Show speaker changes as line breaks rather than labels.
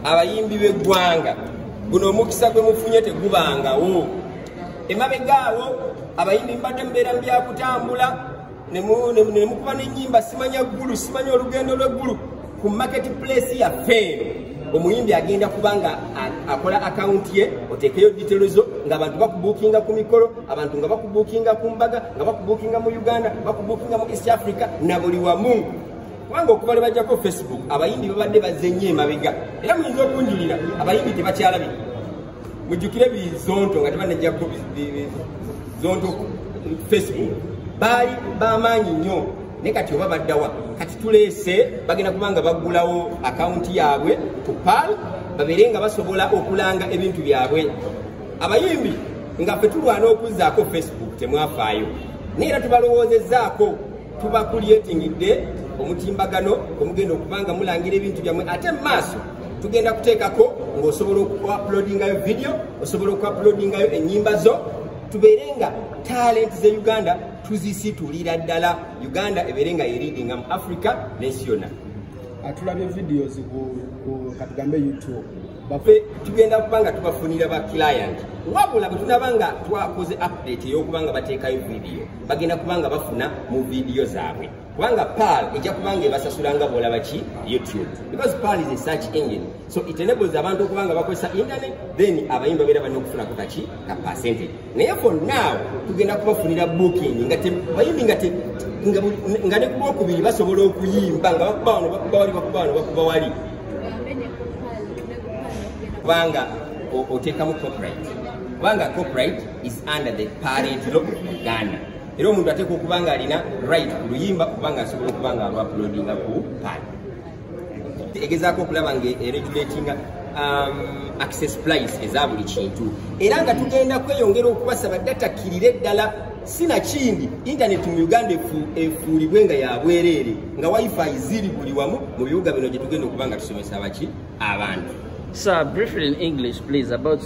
abayimbi b'eggwanga guno omukisa gwe mufunye tegubangawo emabegaawo abayimbi mbadde mubeera bya kutambula ne mukuba n'ennyimba simanya ggulu simanya olugendo lw'eggulu ku market place yaffe eno omuyimbi agenda kubanga akola akawunti ye oteekeyo details zo ng'abantu bakubuukinga ku mikolo abantu nga bakubuukinga ku mbaga nga bakubuukinga mu Uganda bakubuukinga mu East Africa na buli wamu kubanga okuva bajjako Facebook abayimbi babadde bazzenye emabega era muyinza okunjulira abayimbi tebakyalabika mujjukire bizonto nga tebanejjako zonto Facebook baali bamaanyi nnyo ne kati oba baddawa kati tuleese bagenda kubanga baggulawo akawunti yaabwe ku PAL babeere nga basobola okulanga ebintu byabwe abayimbi nga ffe tulwana okuzzaako Facebook temwafaayo naye era tubalowoozezaako tubakulyetingidde omutimbagano omugenda okubanga mulangira ebintu byammwe ate maaso tugenda kuteekako ng'osobola okuuploadingayo video osobola okuuploadingayo ennyimba zo tubeere nga talenti ze Uganda tuzisitulira ddala Uganda ebeere nga yeridinga mu Africa n'ensi yonna.
Tulabye videos ku katugambe YouTube
bafe tugenda kubanga tubafunira ba client wabula bwe tunabanga twakoze update ey'okubanga bateekayo video bagenda kubanga bafuna mu video zaabwe kubanga PAL ejja kubanga ebasasulanga bwolaba ki YouTube because PAL is a search engine so it enables abantu okubanga bakozesa internet then abayimba beera balina okufunako kaki ka percentage naye for now tugenda kubafunira booking bayimbi nga ne kubokubiri basobola okuyimba nga bakuba wali kubanga oteekamu copyright kubanga copyright is under the parent law Uganda era omuntu ateeka okubanga alina right ku luyimba kubanga asobola okubanga alwaploadinga ku PAL egezaako okulaba nga eregulatinga access price eza buli kintu era nga tugenda kweyongera okubasaba datakkirire ddala sinakindi internet mu Uganda efuulibwe nga yabwereere nga wifi ziri buli wamu mu bibuga bino gye tugenda okubanga tusomesa abaki abantu.
Sir, briefly in English, please, about